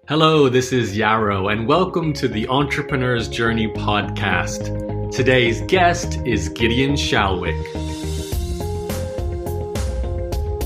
Hello, this is Yaro, and welcome to the Entrepreneur's Journey podcast. Today's guest is Gideon Shalwick.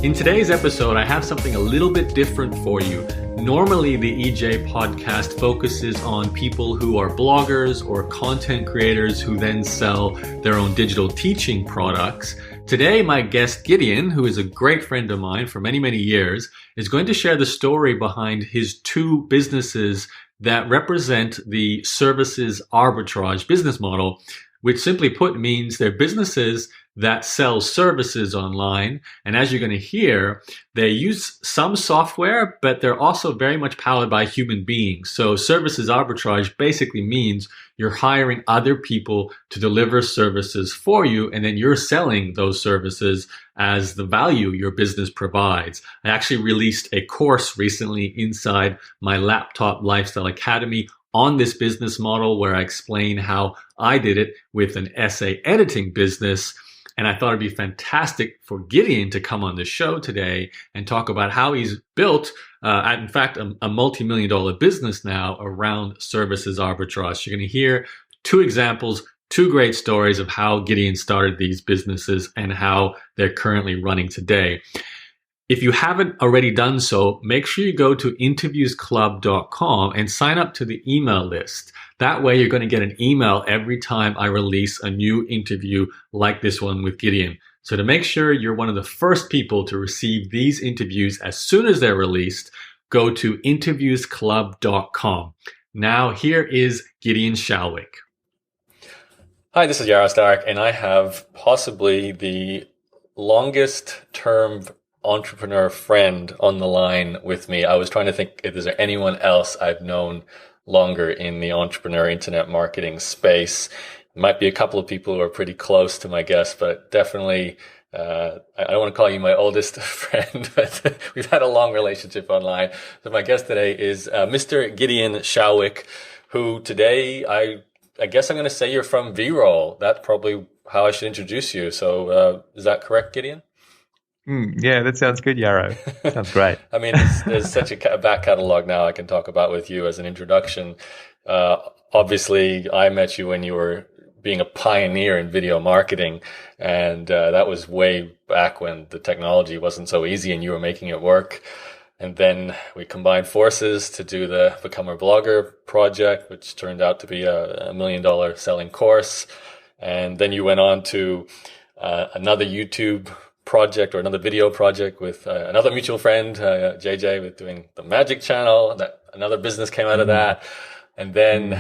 In today's episode, I have something a little bit different for you. Normally, the EJ podcast focuses on people who are bloggers or content creators who then sell their own digital teaching products. Today, my guest Gideon, who is a great friend of mine for many, many years, is going to share the story behind his two businesses that represent the Services Arbitrage business model, which simply put means they're businesses that sell services online. And as you're going to hear, they use some software, but they're also very much powered by human beings. So Services Arbitrage basically means you're hiring other people to deliver services for you, and then you're selling those services as the value your business provides. I actually released a course recently inside my Laptop Lifestyle Academy on this business model where I explain how I did it with an essay editing business. And I thought it'd be fantastic for Gideon to come on the show today and talk about how he's built, in fact, a multi-million-dollar business now around Services Arbitrage. You're going to hear two examples, two great stories of how Gideon started these businesses and how they're currently running today. If you haven't already done so, make sure you go to interviewsclub.com and sign up to the email list. That way, you're going to get an email every time I release a new interview like this one with Gideon. So to make sure you're one of the first people to receive these interviews as soon as they're released, go to interviewsclub.com. Now, here is Gideon Shalwick. Hi, this is Yaro Starak, and I have possibly the longest term entrepreneur friend on the line with me. I was trying to think if there's anyone else I've known longer in the entrepreneur internet marketing space. There might be a couple of people who are pretty close to my guest, but definitely, I don't want to call you my oldest friend, but we've had a long relationship online. So my guest today is Mr. Gideon Shalwick, who today I guess I'm going to say you're from BRoll. That's probably how I should introduce you. So is that correct, Gideon? Yeah, that sounds good, Yaro. Sounds great. I mean, there's such a back catalog now I can talk about with you as an introduction. Obviously, I met you when you were being a pioneer in video marketing, and that was way back when the technology wasn't so easy and you were making it work. And then we combined forces to do the Become a Blogger project, which turned out to be a $1 million selling course. And then you went on to another YouTube project or another video project with another mutual friend, JJ, with doing the Magic Channel. Another business came out of that. And then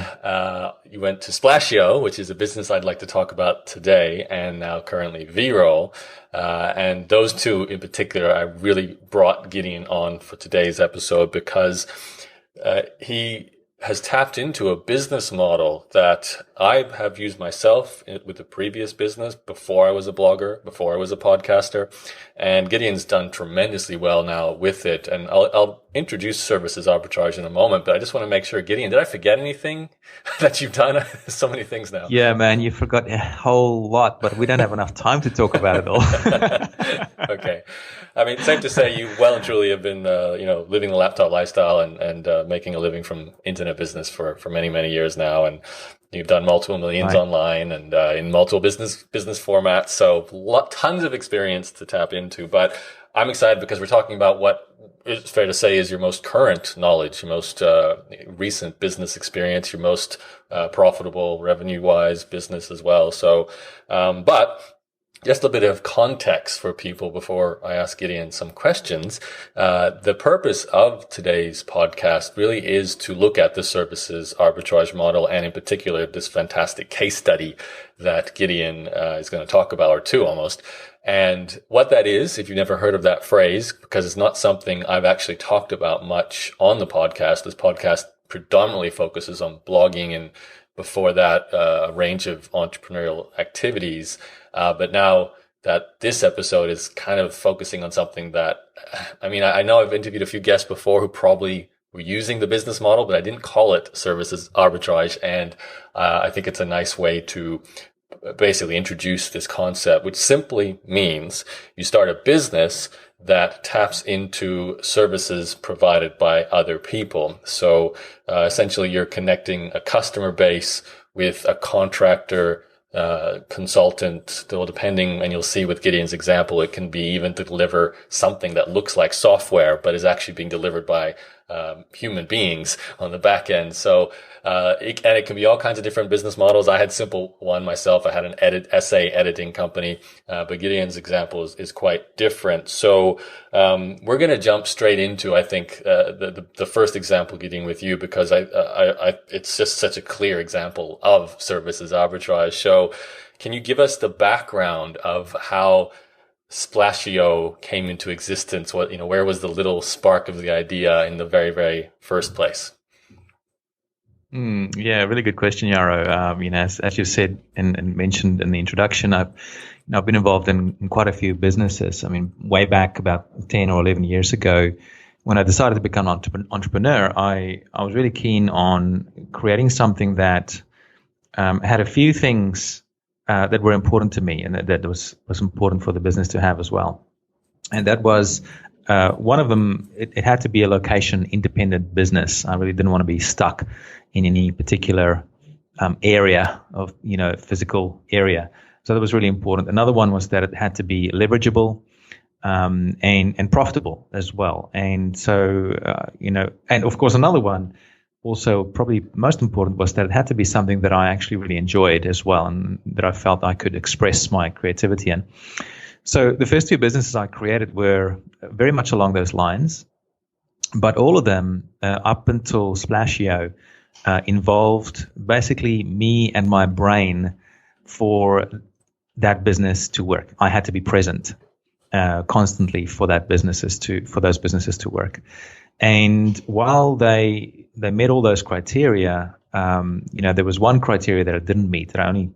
you went to Splasheo, which is a business I'd like to talk about today, and now currently BRoll. And those two in particular, I really brought Gideon on for today's episode because he has tapped into a business model that I have used myself with the previous business before I was a blogger, before I was a podcaster. And Gideon's done tremendously well now with it. And I'll introduce Services Arbitrage in a moment, but I just want to make sure, Gideon, did I forget anything that you've done? So many things now. Yeah, man, you forgot a whole lot, but we don't have enough time to talk about it all. Okay. I mean, safe to say you well and truly have been, living the laptop lifestyle and making a living from internet business for many, many years now. And you've done multiple millions online and in multiple business formats. So tons of experience to tap into. But I'm excited because we're talking about what is fair to say is your most current knowledge, your most recent business experience, your most profitable revenue-wise business as well. So, but just a bit of context for people before I ask Gideon some questions. The purpose of today's podcast really is to look at the Services Arbitrage model, and in particular, this fantastic case study that Gideon is going to talk about, or two almost. And what that is, if you've never heard of that phrase, because it's not something I've actually talked about much on the podcast. This podcast predominantly focuses on blogging and before that, a range of entrepreneurial activities. But now that this episode is kind of focusing on something that, I know I've interviewed a few guests before who probably were using the business model, but I didn't call it Services Arbitrage. And I think it's a nice way to basically introduce this concept, which simply means you start a business that taps into services provided by other people. So essentially, you're connecting a customer base with a contractor, consultant, depending, and you'll see with Gideon's example, it can be even to deliver something that looks like software, but is actually being delivered by human beings on the back end. So, it can be all kinds of different business models. I had simple one myself. I had an essay editing company, but Gideon's example is quite different. So, we're going to jump straight into, I think, the first example, Gideon, with you, because it's just such a clear example of services arbitrage. So can you give us the background of how Splasheo came into existence? Where was the little spark of the idea in the very, very first place? Yeah, really good question, Yaro. As you said and mentioned in the introduction, I've been involved in quite a few businesses. I mean, way back about 10 or 11 years ago, when I decided to become an entrepreneur, I was really keen on creating something that had a few things that were important to me, and that was important for the business to have as well. And that was one of them. It had to be a location-independent business. I really didn't want to be stuck in any particular area of physical area. So that was really important. Another one was that it had to be leverageable and profitable as well. And so and of course another one, also probably most important, was that it had to be something that I actually really enjoyed as well, and that I felt I could express my creativity in. So the first two businesses I created were very much along those lines, but all of them up until Splasheo involved basically me and my brain for that business to work. I had to be present constantly for those businesses to work. And while they met all those criteria, there was one criteria that it didn't meet that I only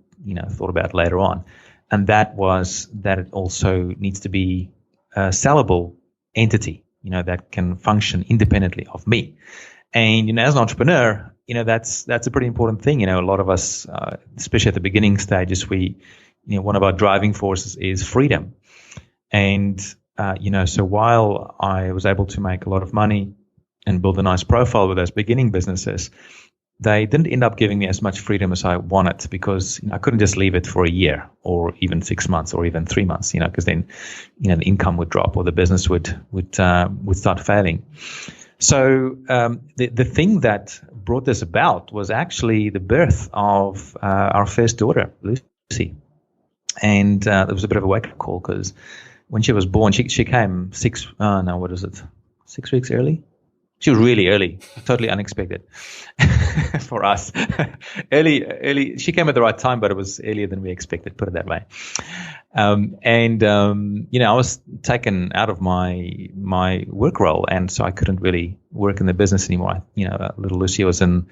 thought about later on, and that was that it also needs to be a sellable entity, that can function independently of me. And as an entrepreneur, that's a pretty important thing. A lot of us, especially at the beginning stages, one of our driving forces is freedom. And so while I was able to make a lot of money and build a nice profile with those beginning businesses, they didn't end up giving me as much freedom as I wanted, because I couldn't just leave it for a year or even 6 months or even 3 months, because then, the income would drop or the business would start failing. So the thing that brought this about was actually the birth of our first daughter, Lucy. And there was a bit of a wake-up call, because when she was born, she came 6 weeks early? She was really early, totally unexpected for us. Early. She came at the right time, but it was earlier than we expected, put it that way. I was taken out of my work role, and so I couldn't really work in the business anymore. Little Lucy was in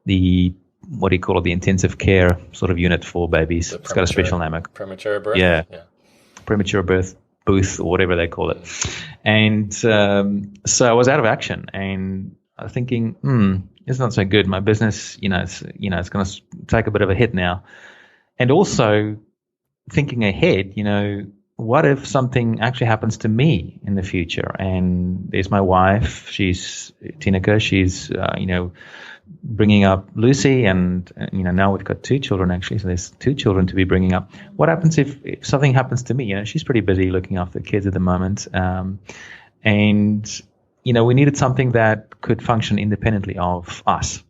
the, what do you call it, the intensive care sort of unit for babies. It's got a special name. Premature birth? Yeah. Premature birth booth, or whatever they call it. And so I was out of action, and I was thinking, it's not so good. My business, it's going to take a bit of a hit now. And also thinking ahead, what if something actually happens to me in the future? And there's my wife, she's Tineke, she's, bringing up Lucy, and now we've got 2 children actually, so there's 2 children to be bringing up. What happens if something happens to me? She's pretty busy looking after the kids at the moment, and we needed something that could function independently of us.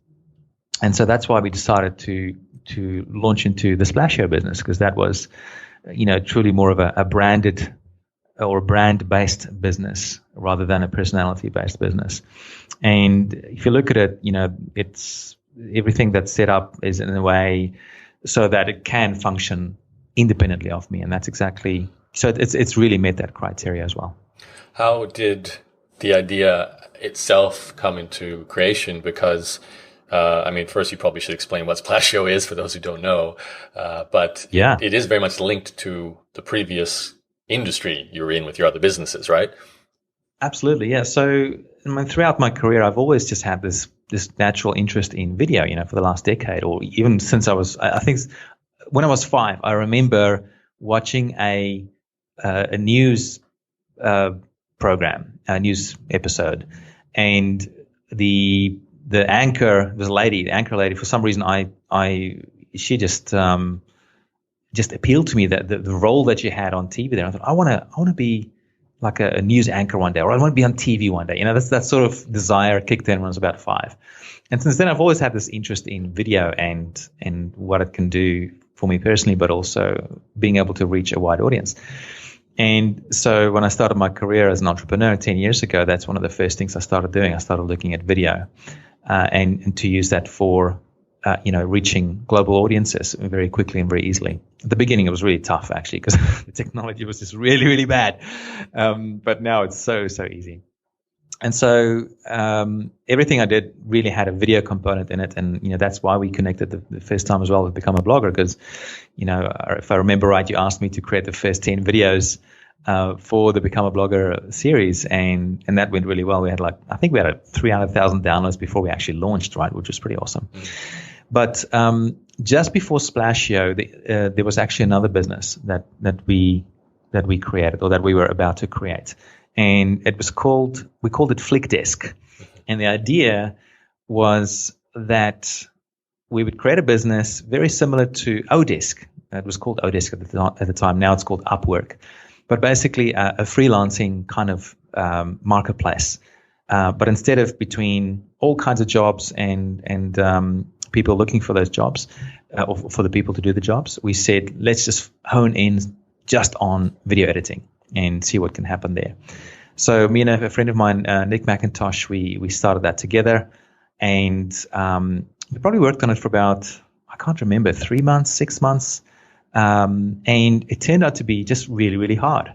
And so that's why we decided to launch into the Splasheo business, because that was truly more of a branded or brand-based business rather than a personality-based business. And if you look at it, it's everything that's set up is in a way so that it can function independently of me, and that's exactly so. It's really met that criteria as well. How did the idea itself come into creation? Because first you probably should explain what Splasheo is for those who don't know, but yeah, it is very much linked to the previous industry you were in with your other businesses, right? Absolutely, yeah. So throughout my career, I've always just had this natural interest in video, for the last decade, or even since I think when I was 5, I remember watching a news program, a news episode, and the anchor was a lady, the anchor lady. For some reason, she just appealed to me, that the role that she had on TV there. I thought, I want to be like a news anchor one day, or I want to be on TV one day. That's that sort of desire kicked in when I was about 5. And since then, I've always had this interest in video and what it can do for me personally, but also being able to reach a wide audience. And so when I started my career as an entrepreneur 10 years ago, that's one of the first things I started doing. I started looking at video and to use that for reaching global audiences very quickly and very easily. At the beginning, it was really tough, actually, because the technology was just really, really bad. But now it's so easy. And so everything I did really had a video component in it. And, that's why we connected the first time as well with Become a Blogger, because, if I remember right, you asked me to create the first 10 videos for the Become a Blogger series. And that went really well. We had I think we had 300,000 downloads before we actually launched, right, which was pretty awesome. But just before Splasheo, there was actually another business that we created, or that we were about to create. And we called it Flickdesk. And the idea was that we would create a business very similar to Odesk. It was called Odesk at the time. Now it's called Upwork. But basically a freelancing kind of marketplace. But instead of between all kinds of jobs and people looking for those jobs, or for the people to do the jobs, we said, let's just hone in just on video editing and see what can happen there. So me and a friend of mine, Nick McIntosh, we started that together, and we probably worked on it for about, I can't remember, 3 months, 6 months, and it turned out to be just really, really hard,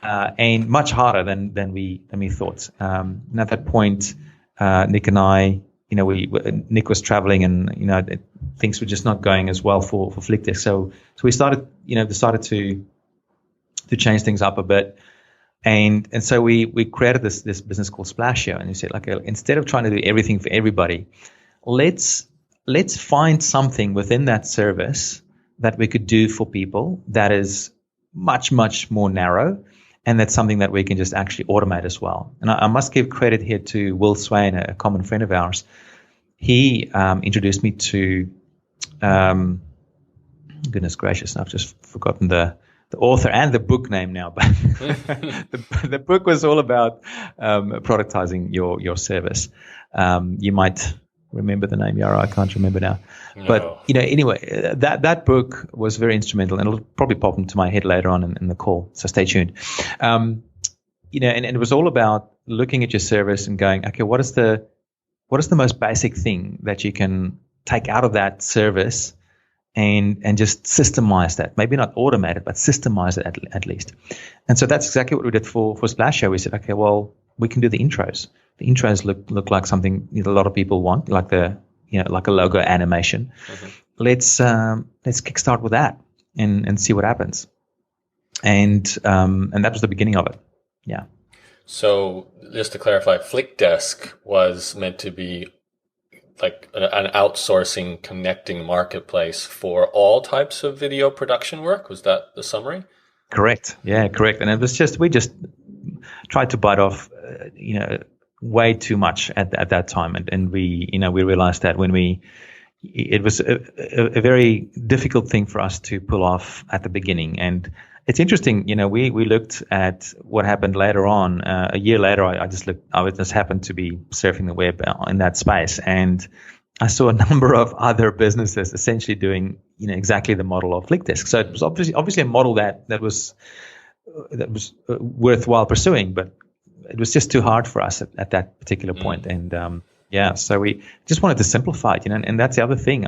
and much harder than we thought. And at that point, Nick and I, Nick was traveling, and things were just not going as well for Flickdesk. So we decided to change things up a bit. And so we created this business called Splasheo, and we said, instead of trying to do everything for everybody, let's find something within that service that we could do for people that is much, much more narrow, and that's something that we can just actually automate as well. And I must give credit here to Will Swain, a common friend of ours. He introduced me to, goodness gracious, I've just forgotten the author and the book name now, but the book was all about productizing your service. You might remember the name, Yaro. I can't remember now. No. But anyway, that book was very instrumental, and it'll probably pop into my head later on in the call. So stay tuned. And it was all about looking at your service and going, okay, what is the most basic thing that you can take out of that service and just systemize that? Maybe not automate it, but systemize it at least. And so that's exactly what we did for Splasheo. We said, okay, well, we can do the intros. The intros look like something a lot of people want, like like a logo animation. Mm-hmm. Let's kickstart with that and see what happens. And that was the beginning of it. Yeah. So just to clarify, Flickdesk was meant to be like an outsourcing connecting marketplace for all types of video production work. Was that the summary? Correct. Yeah, correct. And it was we just tried to bite off, way too much at that time. And we realized that it was a very difficult thing for us to pull off at the beginning. And it's interesting, we looked at what happened later on. A year later, I just happened to be surfing the web in that space, and I saw a number of other businesses essentially doing, exactly the model of Flickdesk. So it was obviously a model that was worthwhile pursuing, but it was just too hard for us at that particular point. And so we just wanted to simplify it, and that's the other thing.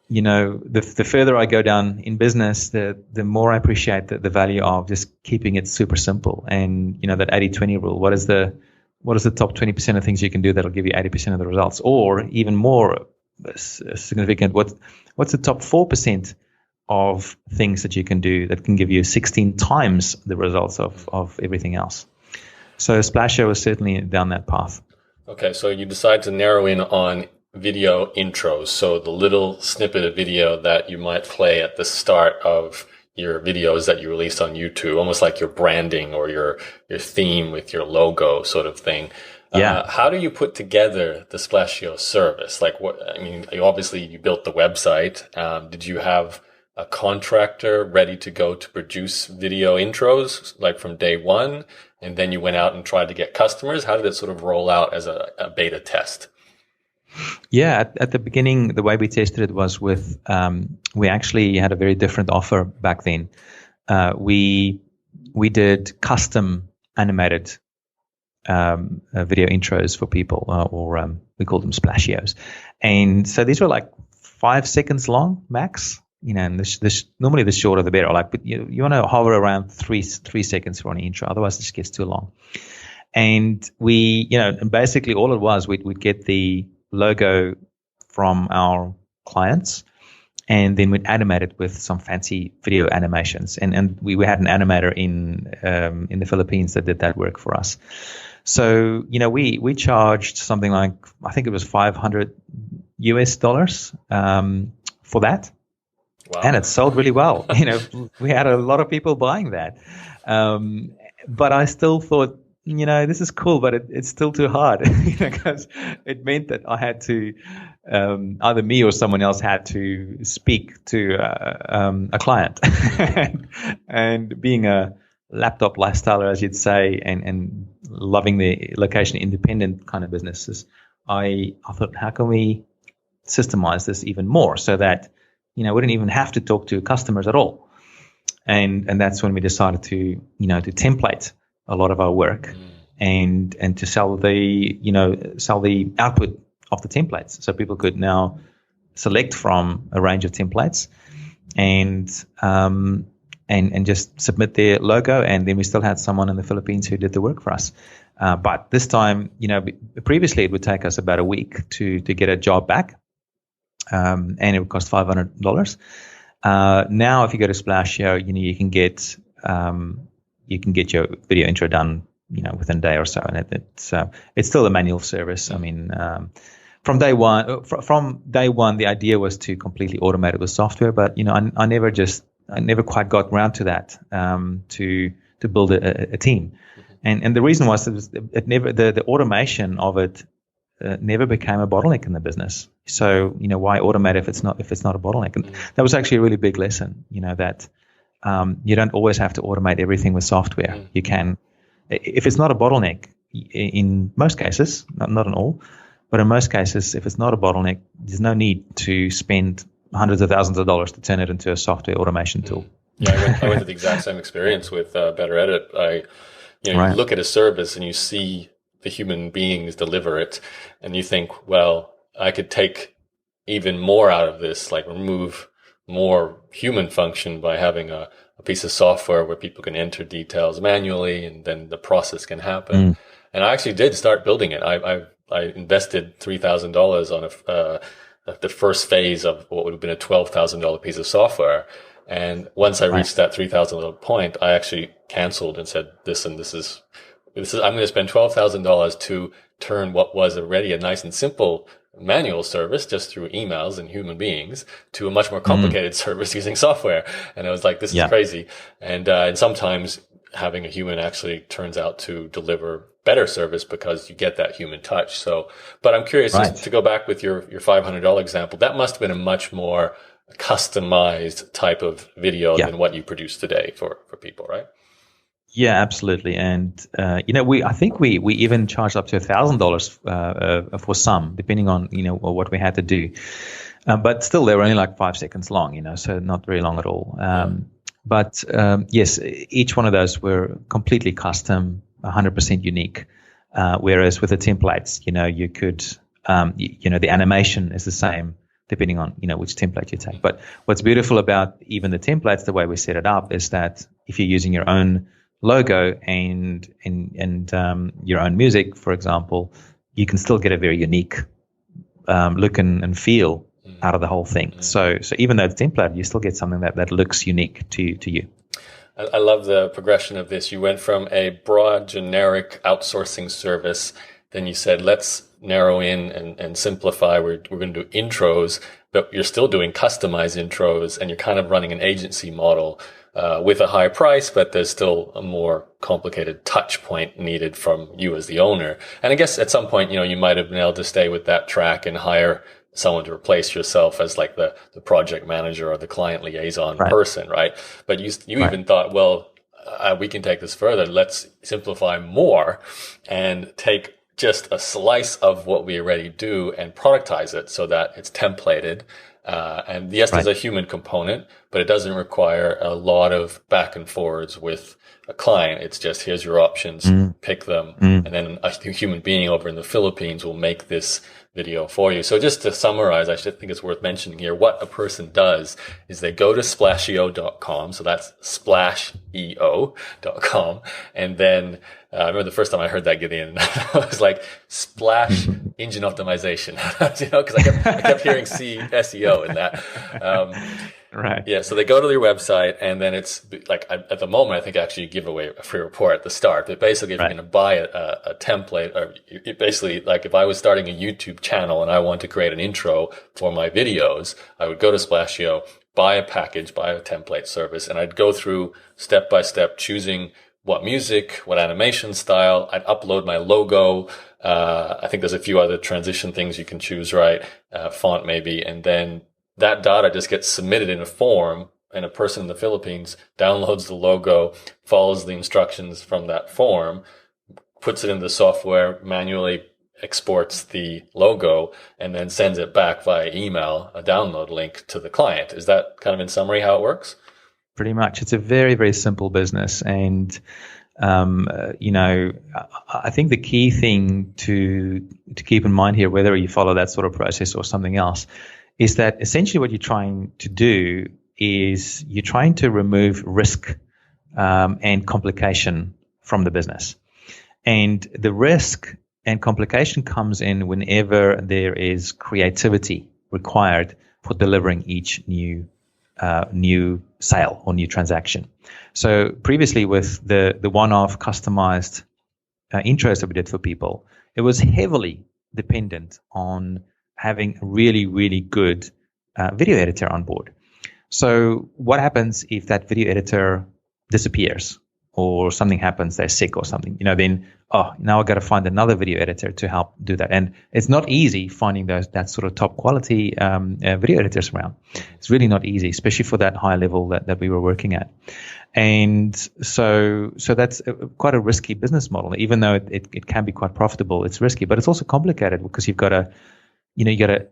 The further I go down in business, the more I appreciate the value of just keeping it super simple. And that 80-20 rule. What is the top 20% of things you can do that'll give you 80% of the results, or even more significant? What's the top 4% of things that you can do that can give you 16 times the results of everything else? So Splasheo was certainly down that path. Okay, so you decide to narrow in on video intros. So the little snippet of video that you might play at the start of your videos that you released on YouTube, almost like your branding or your theme with your logo sort of thing. Yeah. How do you put together the Splasheo service? Like what, I mean, you built the website. Did you have a contractor ready to go to produce video intros like from day one? And then you went out and tried to get customers. How did it sort of roll out as a beta test? Yeah, at the beginning, the way we tested it was with, we actually had a very different offer back then. We did custom animated video intros for people, or we call them Splasheos. And so these were like 5 seconds long max, and this normally the shorter the better. Like, but you want to hover around three seconds for an intro, otherwise it just gets too long. And we, basically all it was, we'd get the logo from our clients, and then we'd animate it with some fancy video animations. And we had an animator in the Philippines that did that work for us. So, we charged something like, I think it was $500 for that. Wow. And it sold really well. We had a lot of people buying that. But I still thought, this is cool, but it's still too hard, because it meant that I had to, either me or someone else had to speak to a client. And being a laptop lifestyler, as you'd say, and loving the location independent kind of businesses, I thought, how can we systemize this even more so that, we didn't even have to talk to customers at all. And that's when we decided to, to template a lot of our work and to sell the output of the templates. So people could now select from a range of templates and just submit their logo. And then we still had someone in the Philippines who did the work for us. But this time, previously it would take us about a week to get a job back. And it would cost $500. Now, if you go to Splasheo, you can get your video intro done, within a day or so, and it's still a manual service. I mean, from day one, the idea was to completely automate it with software, but I never quite got around to that, to build a team, and the reason was the automation of it never became a bottleneck in the business. So, why automate if it's not a bottleneck? And that was actually a really big lesson, that you don't always have to automate everything with software. You can, if it's not a bottleneck, in most cases, not in all, but in most cases, if it's not a bottleneck, there's no need to spend hundreds of thousands of dollars to turn it into a software automation tool. Yeah, I went through the exact same experience with Better Edit. Right. You look at a service and you see the human beings deliver it, and you think, well, I could take even more out of this, like remove more human function by having a piece of software where people can enter details manually, and then the process can happen. And I actually did start building it. I invested $3,000 on the first phase of what would have been a $12,000 piece of software. And once I reached that $3,000 point, I actually canceled and said, listen, this is I'm going to spend $12,000 to turn what was already a nice and simple manual service just through emails and human beings to a much more complicated service using software. And I was like, this is crazy. And sometimes having a human actually turns out to deliver better service because you get that human touch. So, but I'm curious just to go back with your $500 example. That must have been a much more customized type of video than what you produce today for people, right? Yeah, absolutely. And, I think we even charged up to $1,000 for some, depending on, what we had to do. But still, they were only like 5 seconds long, so not very long at all. But yes, each one of those were completely custom, 100% unique. Whereas with the templates, you could, the animation is the same depending on, which template you take. But what's beautiful about even the templates, the way we set it up, is that if you're using your own logo and your own music, for example, you can still get a very unique look and feel out of the whole thing. So even though it's template, you still get something that looks unique to you. I love the progression of this. You went from a broad, generic outsourcing service. Then you said, let's narrow in and simplify. We're going to do intros, but you're still doing customized intros and you're kind of running an agency model with a high price, but there's still a more complicated touch point needed from you as the owner. And I guess at some point, you might have been able to stay with that track and hire someone to replace yourself as like the project manager or the client liaison person, right? But you even thought, well, we can take this further. Let's simplify more and take just a slice of what we already do and productize it so that it's templated. And yes, there's a human component, but it doesn't require a lot of back and forwards with a client. It's just, here's your options, pick them. And then a human being over in the Philippines will make this video for you. So just to summarize, I should think it's worth mentioning here, what a person does is they go to splasheo.com. So that's splasheo.com. And then, I remember the first time I heard that, Gideon, I was like, splash engine optimization, cause I kept hearing SEO in that. Right. Yeah. So they go to your website, and then it's like, at the moment, I think actually you give away a free report at the start, but basically if you're going to buy a template, or basically like if I was starting a YouTube channel and I want to create an intro for my videos, I would go to Splasheo, buy a package, buy a template service, and I'd go through step by step, choosing what music, what animation style. I'd upload my logo. I think there's a few other transition things you can choose, right? Font maybe. And then that data just gets submitted in a form, and a person in the Philippines downloads the logo, follows the instructions from that form, puts it in the software, manually exports the logo, and then sends it back via email, a download link to the client. Is that kind of in summary how it works? Pretty much. It's a very, very simple business. And, I think the key thing to keep in mind here, whether you follow that sort of process or something else, is that essentially what you're trying to do is you're trying to remove risk and complication from the business. And the risk and complication comes in whenever there is creativity required for delivering each new sale or new transaction. So previously with the one-off customized intros that we did for people, it was heavily dependent on having a really, really good video editor on board. So what happens if that video editor disappears or something happens, they're sick or something, then, now I've got to find another video editor to help do that. And it's not easy finding that sort of top quality video editors around. It's really not easy, especially for that high level that we were working at. And so that's quite a risky business model. Even though it can be quite profitable, it's risky, but it's also complicated because you've got to,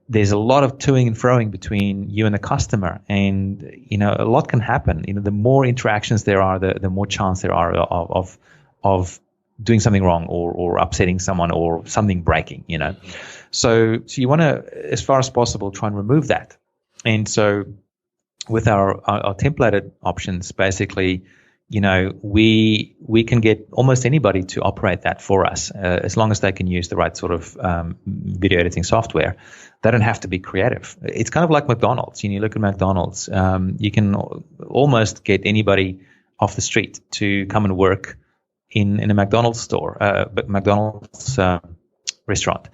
there's a lot of toing and froing between you and the customer, and, a lot can happen. The more interactions there are, the more chance there are of doing something wrong or upsetting someone or something breaking, So you want to, as far as possible, try and remove that. And so with our templated options, basically, we can get almost anybody to operate that for us, as long as they can use the right sort of video editing software. They don't have to be creative. It's kind of like McDonald's. You look at McDonald's, you can almost get anybody off the street to come and work in a McDonald's store, but McDonald's restaurant.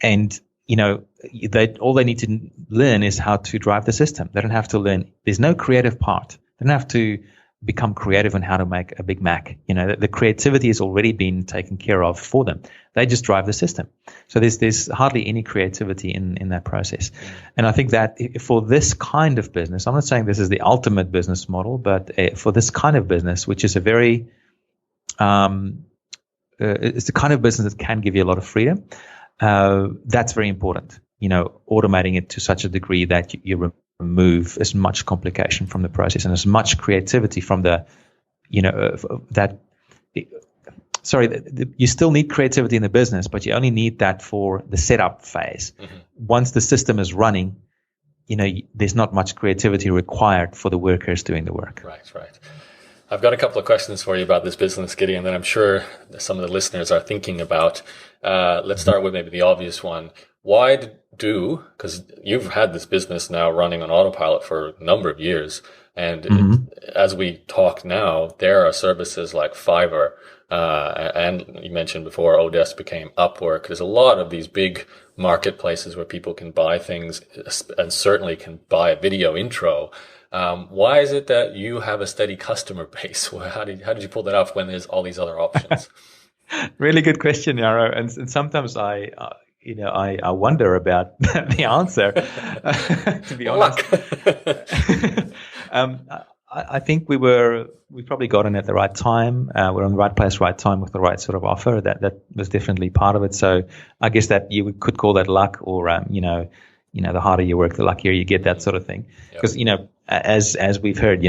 And, all they need to learn is how to drive the system. They don't have to learn. There's no creative part. They don't have to become creative on how to make a Big Mac. The creativity has already been taken care of for them. They just drive the system. So there's hardly any creativity in that process. And I think that for this kind of business, I'm not saying this is the ultimate business model, but for this kind of business, which is a very, it's the kind of business that can give you a lot of freedom. That's very important. Automating it to such a degree that you remove as much complication from the process and as much creativity from the, you still need creativity in the business, but you only need that for the setup phase. Mm-hmm. Once the system is running, there's not much creativity required for the workers doing the work. Right. I've got a couple of questions for you about this business, Gideon, that I'm sure some of the listeners are thinking about. Let's start with maybe the obvious one. Why because you've had this business now running on autopilot for a number of years. And as we talk now, there are services like Fiverr and you mentioned before Odesk became Upwork. There's a lot of these big marketplaces where people can buy things and certainly can buy a video intro. Why is it that you have a steady customer base? How did you pull that off when there's all these other options? Really good question, Yaro. And sometimes I wonder about the answer, to be honest. I think we probably got in at the right time. We're on the right place, right time with the right sort of offer. That was definitely part of it. So I guess that you could call that luck, or the harder you work, the luckier you get, that sort of thing. Because as we've heard,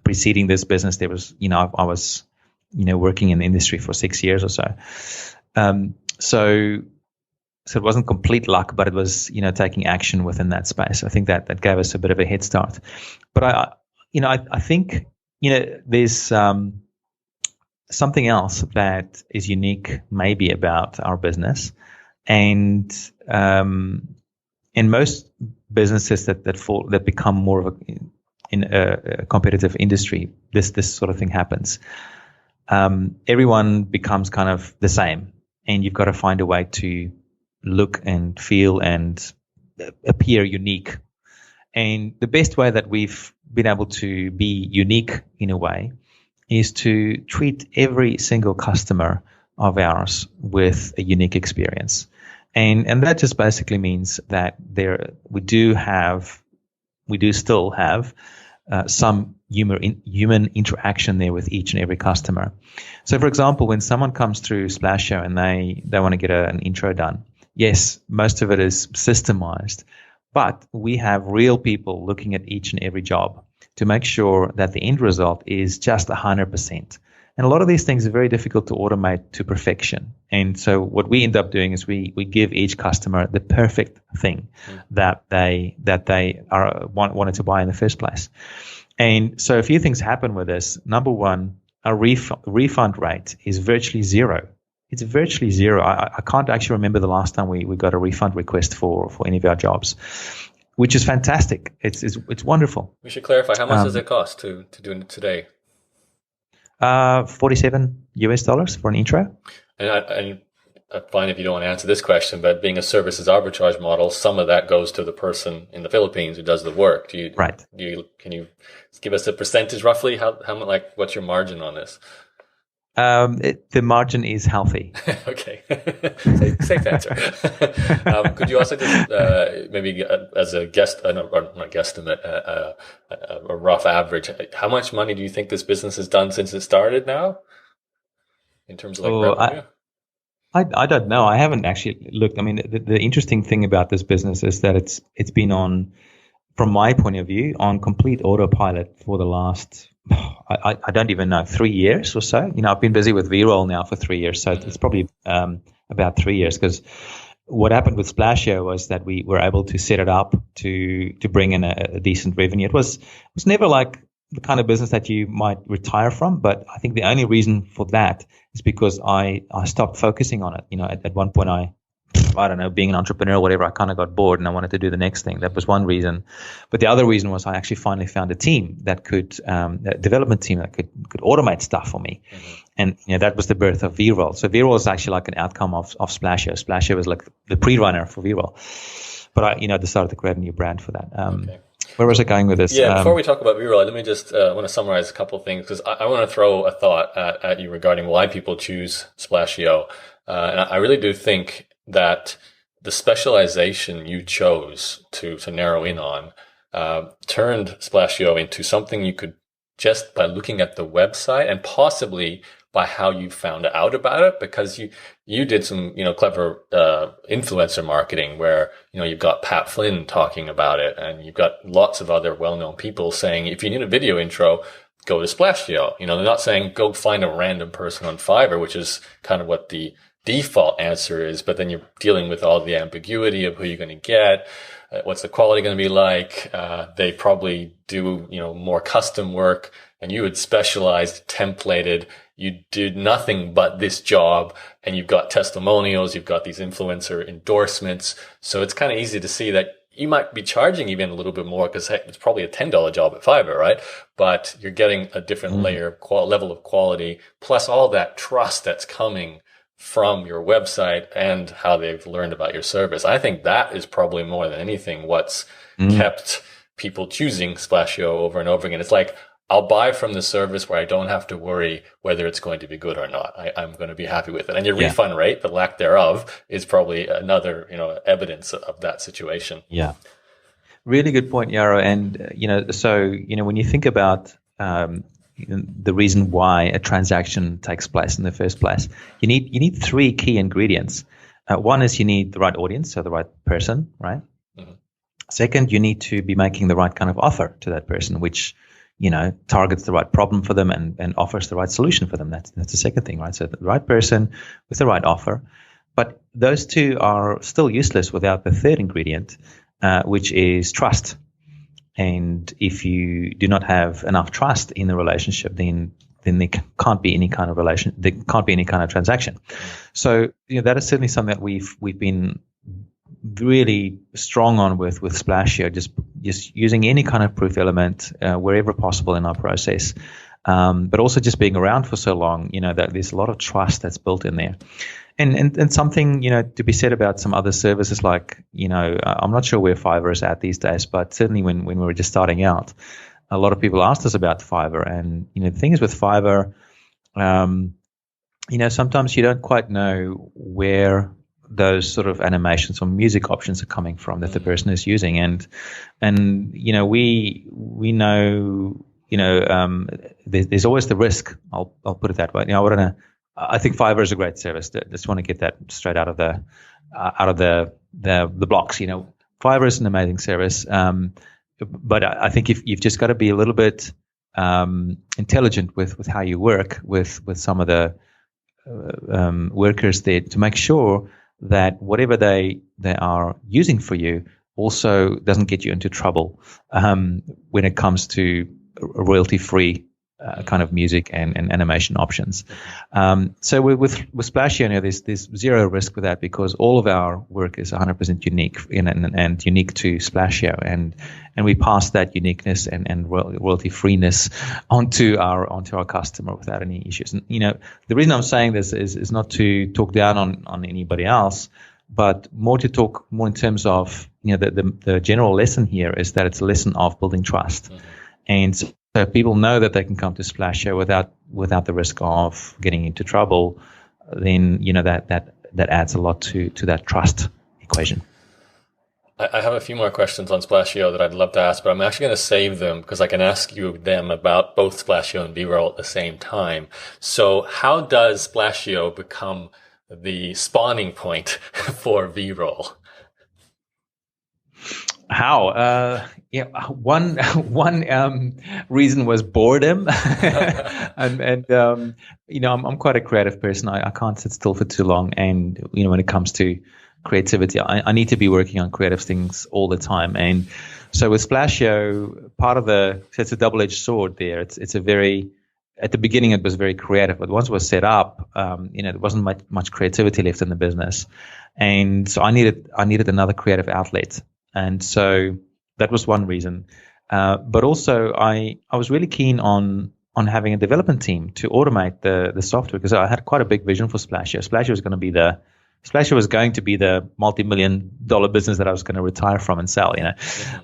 preceding this business, there was I was working in the industry for 6 years or so. So it wasn't complete luck, but it was taking action within that space. I think that gave us a bit of a head start. But I think there's something else that is unique maybe about our business, and in most businesses that become more of in a competitive industry, this sort of thing happens. Everyone becomes kind of the same, and you've got to find a way to look and feel and appear unique. And the best way that we've been able to be unique in a way is to treat every single customer of ours with a unique experience. And that just basically means that we do still have some human interaction there with each and every customer. So, for example, when someone comes through Splasheo and they want to get an intro done, yes, most of it is systemized, but we have real people looking at each and every job to make sure that the end result is just 100%. And a lot of these things are very difficult to automate to perfection. And so what we end up doing is we give each customer the perfect thing that they wanted to buy in the first place. And so a few things happen with this. Number one, our refund rate is virtually zero. It's virtually zero. I can't actually remember the last time we got a refund request for any of our jobs, which is fantastic. It's wonderful. We should clarify, how much does it cost to do it today? $47 for an intro. And I'm fine if you don't want to answer this question, but being a services arbitrage model, some of that goes to the person in the Philippines who does the work. Can you give us a percentage roughly? How much, what's your margin on this? The margin is healthy. Okay. Safe answer. Could you also just maybe as a a rough average, how much money do you think this business has done since it started now in terms of revenue? I don't know. I haven't actually looked. I mean, the interesting thing about this business is that it's been on, from my point of view, on complete autopilot for the last, I don't even know, 3 years or so. I've been busy with BRoll now for 3 years, so it's probably about 3 years, because what happened with Splasheo was that we were able to set it up to bring in a decent revenue. It was never like the kind of business that you might retire from, but I think the only reason for that is because I stopped focusing on it. At one point I don't know, being an entrepreneur or whatever, I kind of got bored and I wanted to do the next thing. That was one reason. But the other reason was I actually finally found a team that could, a development team that could automate stuff for me. Mm-hmm. And that was the birth of BRoll. So BRoll is actually like an outcome of Splasheo. Splasheo was like the pre-runner for BRoll. But I decided to create a new brand for that. Okay. Where was I going with this? Yeah, before we talk about BRoll, let me just want to summarize a couple of things, because I want to throw a thought at you regarding why people choose Splasheo. And I really do think that the specialization you chose to narrow in on turned Splasheo into something you could, just by looking at the website and possibly by how you found out about it, because you did some clever influencer marketing where you've got Pat Flynn talking about it, and you've got lots of other well-known people saying if you need a video intro, go to Splasheo. They're not saying go find a random person on Fiverr, which is kind of what the default answer is, but then you're dealing with all the ambiguity of who you're going to get, what's the quality going to be like. They probably do more custom work, and you had specialized, templated. You did nothing but this job, and you've got testimonials, you've got these influencer endorsements. So it's kind of easy to see that you might be charging even a little bit more because it's probably a $10 job at Fiverr, right? But you're getting a different level of quality, plus all that trust that's coming from your website and how they've learned about your service. I think that is probably more than anything what's kept people choosing Splasheo over and over again. It's like, I'll buy from the service where I don't have to worry whether it's going to be good or not. I'm going to be happy with it. And your refund rate, the lack thereof, is probably another, evidence of that situation. Yeah. Really good point, Yaro. And, so, when you think about the reason why a transaction takes place in the first place, you need three key ingredients. One is you need the right audience, so the right person, right? Mm-hmm. Second, you need to be making the right kind of offer to that person, which targets the right problem for them and offers the right solution for them. That's the second thing, right? So the right person with the right offer. But those two are still useless without the third ingredient, which is trust. And if you do not have enough trust in the relationship, then there can't be any kind of there can't be any kind of transaction. So that is certainly something that we've been really strong on with Splasheo, just using any kind of proof element wherever possible in our process, but also just being around for so long, that there's a lot of trust that's built in there, and something to be said about some other services like I'm not sure where Fiverr is at these days, but certainly when we were just starting out, a lot of people asked us about Fiverr, and the thing is with Fiverr, sometimes you don't quite know where those sort of animations or music options are coming from that the person is using, and we know there's always the risk. I'll put it that way. I think Fiverr is a great service. Just want to get that straight out of the blocks. Fiverr is an amazing service, but I think you've just got to be a little bit intelligent with how you work with some of the workers there to make sure that whatever they are using for you also doesn't get you into trouble when it comes to royalty-free kind of music and animation options. So with Splasheo, there's zero risk with that because all of our work is 100% unique and unique to Splasheo, and we pass that uniqueness and royalty-freeness onto our customer without any issues. And the reason I'm saying this is not to talk down on anybody else, but more to talk more in terms of the general lesson here is that it's a lesson of building trust. Mm-hmm. And so people know that they can come to Splasheo without the risk of getting into trouble, then that adds a lot to that trust equation. I have a few more questions on Splasheo that I'd love to ask, but I'm actually going to save them because I can ask you them about both Splasheo and BRoll at the same time. So how does Splasheo become the spawning point for BRoll? How? One reason was boredom, and I'm quite a creative person. I can't sit still for too long, and when it comes to creativity, I need to be working on creative things all the time. And so with Splasheo, it's a double-edged sword there. It's a very, at the beginning it was very creative, but once it was set up, there wasn't much creativity left in the business, and so I needed another creative outlet. And so that was one reason. But also I was really keen on having a development team to automate the software because I had quite a big vision for Splasheo. Splasheo was going to be the multi-million-dollar business that I was going to retire from and sell,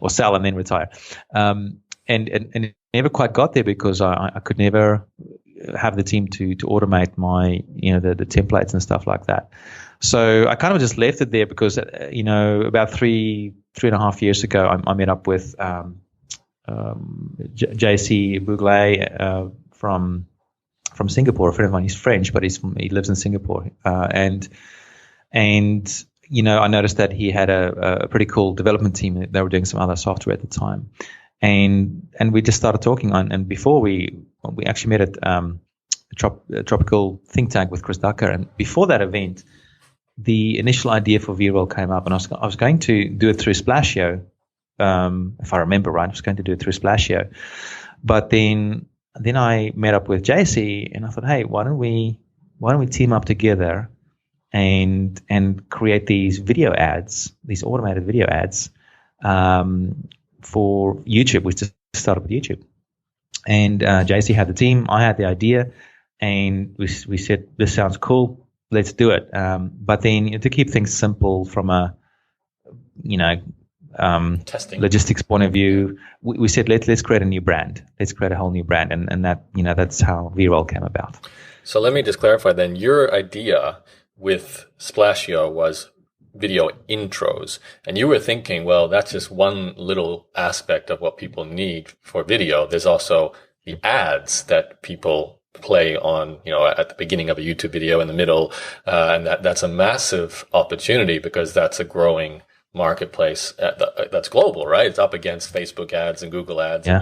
or sell and then retire. And it never quite got there because I could never have the team to automate my, the templates and stuff like that. So I kind of just left it there because, about 3.5 years ago, I met up with JC Bouglé from Singapore, a friend of mine. He's French, but he lives in Singapore. And I noticed that he had a pretty cool development team. They were doing some other software at the time. And we just started talking and before we actually met at a tropical think tank with Chris Ducker. And before that event, the initial idea for BRoll came up, and I was going to do it through Splasheo, if I remember right. I was going to do it through Splasheo, but then I met up with JC, and I thought, hey, why don't we team up together and create these video ads, these automated video ads for YouTube. We just started with YouTube. And JC had the team. I had the idea. And we said, this sounds cool. Let's do it. But then to keep things simple from a, testing logistics point of view, we said, let's create a new brand. Let's create a whole new brand. And that, that's how BRoll came about. So let me just clarify then. Your idea with Splasheo was video intros. And you were thinking, well, that's just one little aspect of what people need for video. There's also the ads that people play on, at the beginning of a YouTube video, in the middle. And that's a massive opportunity because that's a growing marketplace that's global, right? It's up against Facebook ads and Google ads. Yeah.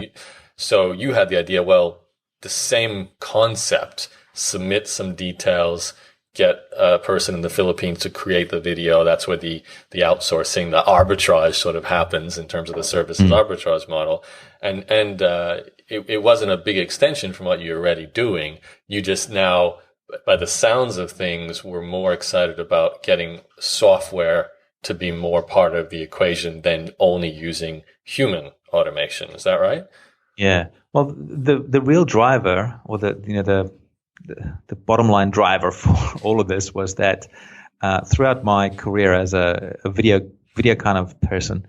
So you had the idea, well, the same concept, submit some details, get a person in the Philippines to create the video. That's where the outsourcing, the arbitrage sort of happens in terms of the services arbitrage model. And it wasn't a big extension from what you're already doing. You just now, by the sounds of things, were more excited about getting software to be more part of the equation than only using human automation. Is that right? Yeah. Well, the real driver, or the bottom line driver for all of this was that throughout my career as a video kind of person,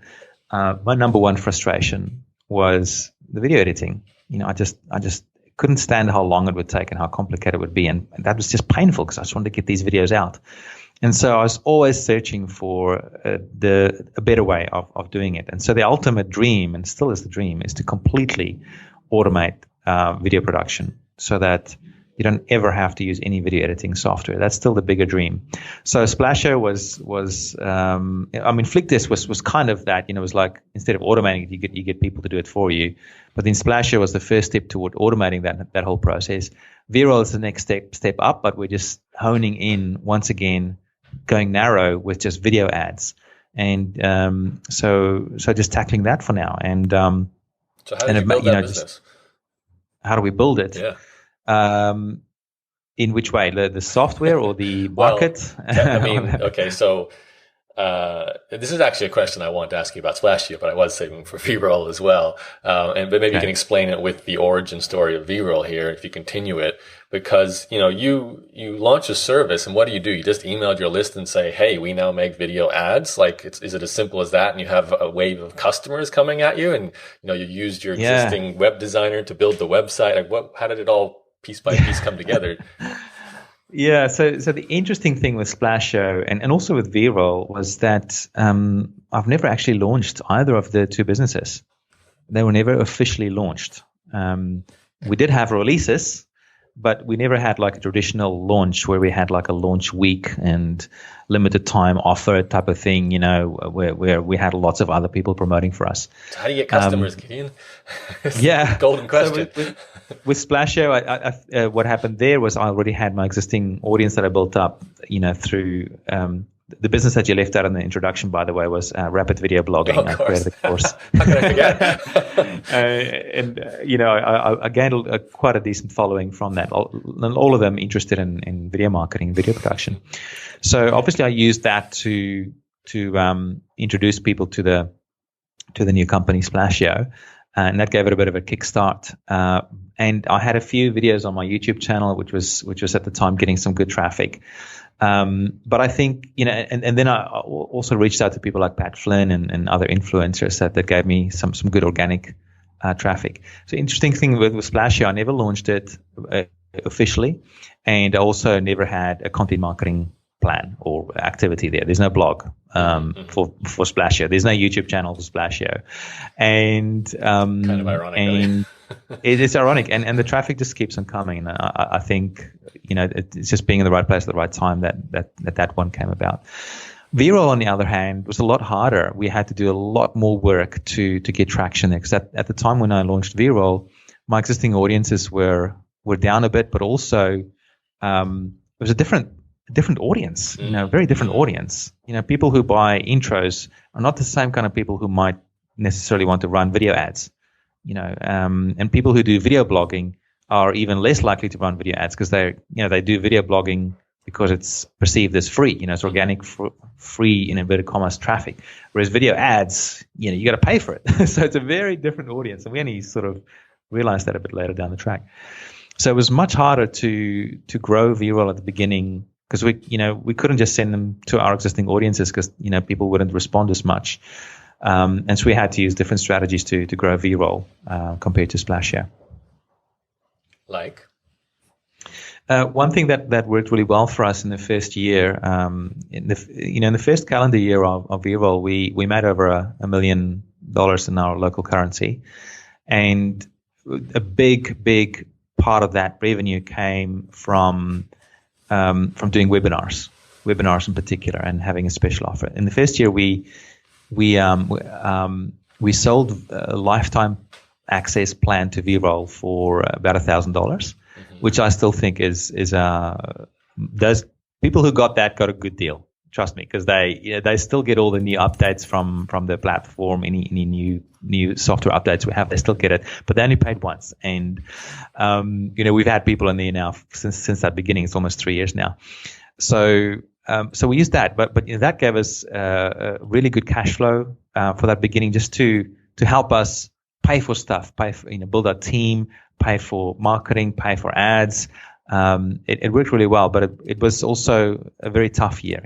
my number one frustration was the video editing. I just couldn't stand how long it would take and how complicated it would be, and that was just painful because I just wanted to get these videos out. And so I was always searching for a better way of doing it. And so the ultimate dream, and still is the dream, is to completely automate video production so that you don't ever have to use any video editing software. That's still the bigger dream. So Splasheo was Flickdesk was kind of that. It was like, instead of automating it, you get people to do it for you. But then Splasheo was the first step toward automating that whole process. BRoll is the next step up, but we're just honing in once again, going narrow with just video ads. And so just tackling that for now. And so how do you build that business? How do we build it? Yeah. In which way? The software or the market? Okay, so this is actually a question I wanted to ask you about Splashy, but I was saving for BRoll as well. But maybe you can explain it with the origin story of BRoll here, if you continue it, because you launch a service, and what do? You just emailed your list and say, hey, we now make video ads. Like, is it as simple as that? And you have a wave of customers coming at you, and you used your existing web designer to build the website. Like, how did it all piece by piece come together? Yeah, so the interesting thing with Splasheo and also with BRoll was that I've never actually launched either of the two businesses. They were never officially launched. We did have releases, but we never had like a traditional launch where we had like a launch week and limited time offer type of thing, where we had lots of other people promoting for us. So how do you get customers, Gideon? Yeah. Golden question. So with Splasheo, what happened there was I already had my existing audience that I built up, through the business that you left out in the introduction, by the way, was rapid video blogging. I created the course. How could I forget? I gained quite a decent following from that. All of them interested in video marketing, video production. So obviously, I used that to introduce people to the new company Splasheo, and that gave it a bit of a kickstart. And I had a few videos on my YouTube channel, which was at the time getting some good traffic. But I think, and then I also reached out to people like Pat Flynn and other influencers that gave me some good organic traffic. So interesting thing with Splashy, I never launched it officially, and I also never had a content marketing plan or activity there. There's no blog for Splasheo. There's no YouTube channel for Splasheo. And kind of ironic. And it is ironic, and the traffic just keeps on coming. And I think it's just being in the right place at the right time that one came about. BRoll, on the other hand, was a lot harder. We had to do a lot more work to get traction there, because at the time when I launched BRoll, my existing audiences were down a bit, but also it was a different audience, very different audience. People who buy intros are not the same kind of people who might necessarily want to run video ads. And people who do video blogging are even less likely to run video ads because they do video blogging because it's perceived as free. It's organic, free in inverted commas traffic. Whereas video ads, you got to pay for it. So it's a very different audience, and we only sort of realized that a bit later down the track. So it was much harder to grow BRoll at the beginning because we couldn't just send them to our existing audiences because people wouldn't respond as much, and so we had to use different strategies to grow BRoll compared to Splasheo. Like. One thing that worked really well for us in the first year, in the first calendar year of BRoll, we made over $1 million in our local currency, and a big part of that revenue came from doing webinars in particular, and having a special offer. In the first year, we sold a lifetime access plan to BRoll for about $1,000. Which I still think is those people who got that got a good deal. Trust me, because they still get all the new updates from the platform. Any new software updates we have, they still get it, but they only paid once. And we've had people in there now since that beginning. It's almost 3 years now. So we used that, but that gave us a really good cash flow for that beginning, just to help us pay for stuff, build our team, pay for marketing, pay for ads. It worked really well, but it was also a very tough year.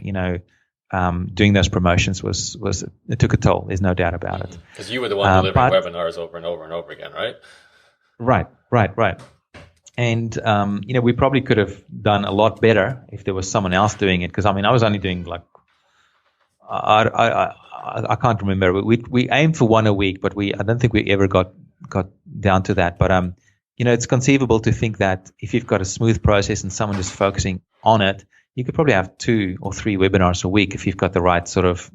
Doing those promotions it took a toll. There's no doubt about it. Because you were the one delivering webinars over and over and over again, right? Right. And we probably could have done a lot better if there was someone else doing it. Because I was only doing I can't remember. We aimed for one a week, but I don't think we ever got down to that. But it's conceivable to think that if you've got a smooth process and someone just focusing on it, you could probably have 2 or 3 webinars a week if you've got the right sort of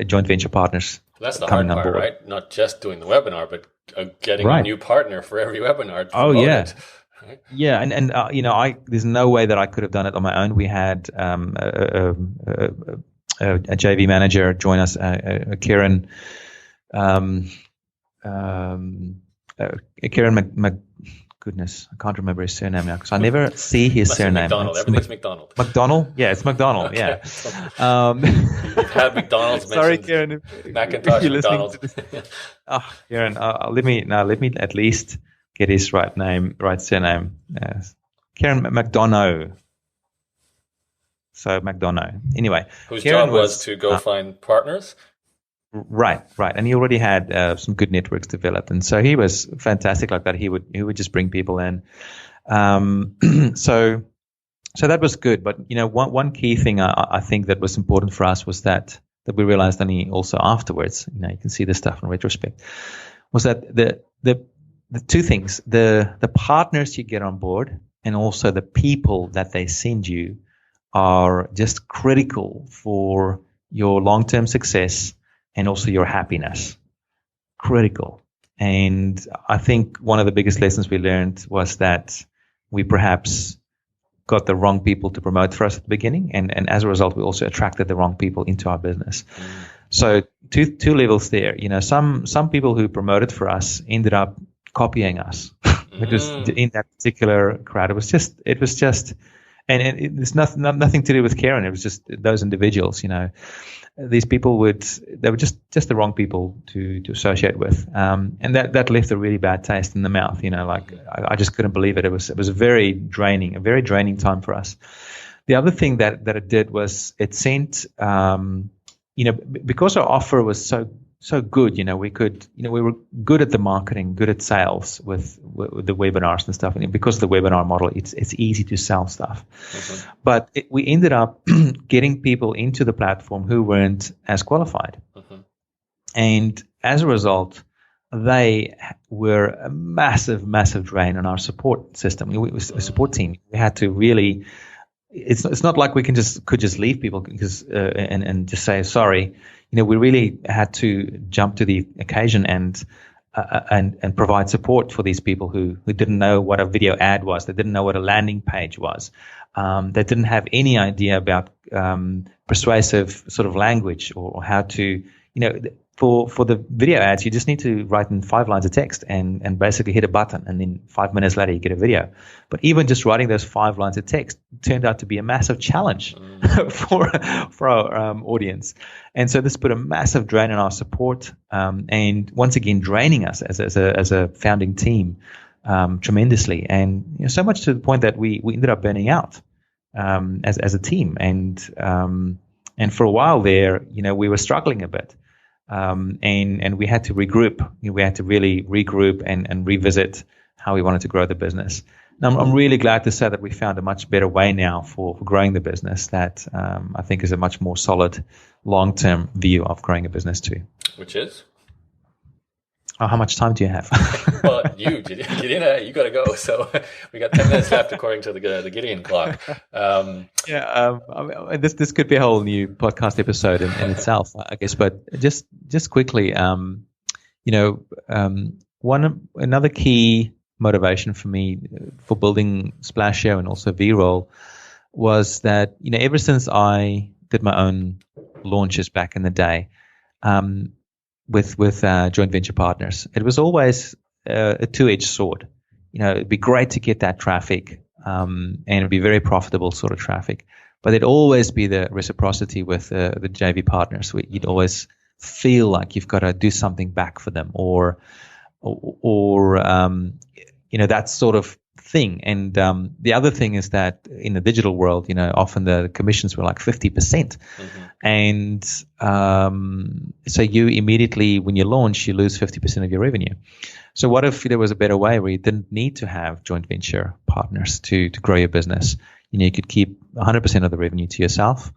joint venture partners. That's the hard part, right? Not just doing the webinar, but getting a new partner for every webinar. It. Right? Yeah, and there's no way that I could have done it on my own. We had a JV manager join us, Kieran. Kieran goodness, I can't remember his surname now because I never see his surname. McDonald. Everything's McDonald. McDonald? Yeah, it's McDonald. Okay. Yeah. You've had McDonald's mentioned. Sorry, Kieran. Macintosh, McDonald's. Kieran, let me at least get his right surname. Kieran McDonough. So McDonough. Anyway, whose Kieran job was to go find partners. Right, and he already had some good networks developed, and so he was fantastic like that. He would just bring people in, so that was good. But one key thing I think that was important for us was that we realized only also afterwards. You can see this stuff in retrospect, was that the 2 things: the partners you get on board, and also the people that they send you, are just critical for your long-term success. And also your happiness, critical. And I think one of the biggest lessons we learned was that we perhaps got the wrong people to promote for us at the beginning, and as a result, we also attracted the wrong people into our business. So two levels there. Some people who promoted for us ended up copying us. Because in that particular crowd, it was just, and it's nothing to do with Karen. It was just those individuals. These people they were just the wrong people to associate with, and that left a really bad taste in the mouth. I just couldn't believe it. It was a very draining time for us. The other thing that it did was it sent, because our offer was so good, we were good at the marketing, good at sales with the webinars and stuff. And because of the webinar model, it's easy to sell stuff. Mm-hmm. But we ended up getting people into the platform who weren't as qualified. Mm-hmm. And as a result, they were a massive drain on our support system. Support team. We had to really. It's not like we could just leave people because and just say sorry. We really had to jump to the occasion and provide support for these people who didn't know what a video ad was. They didn't know what a landing page was. They didn't have any idea about persuasive sort of language or how to, for the video ads, you just need to write in 5 lines of text and basically hit a button, and then 5 minutes later you get a video. But even just writing those 5 lines of text turned out to be a massive challenge for our audience. And so this put a massive drain on our support, and once again draining us as a founding team tremendously, and so much to the point that we ended up burning out as a team. And for a while there, we were struggling a bit. And we had to regroup. We had to really regroup and revisit how we wanted to grow the business. Now, I'm really glad to say that we found a much better way now for growing the business that I think is a much more solid long-term view of growing a business too. Which is? Oh, how much time do you have? Well, Gideon, you got to go. So we got 10 minutes left according to the Gideon clock. This could be a whole new podcast episode in itself, I guess. But just quickly, another key motivation for me for building Splasheo and also BRoll was that ever since I did my own launches back in the day, with joint venture partners, it was always a two-edged sword. It'd be great to get that traffic, and it'd be very profitable sort of traffic, but there'd always be the reciprocity with the JV partners. You'd always feel like you've got to do something back for them, or that sort of thing. And the other thing is that in the digital world, often the commissions were like 50%. And so you immediately, when you launch, you lose 50% of your revenue. So what if there was a better way where you didn't need to have joint venture partners to grow your business? You could keep 100% of the revenue to yourself,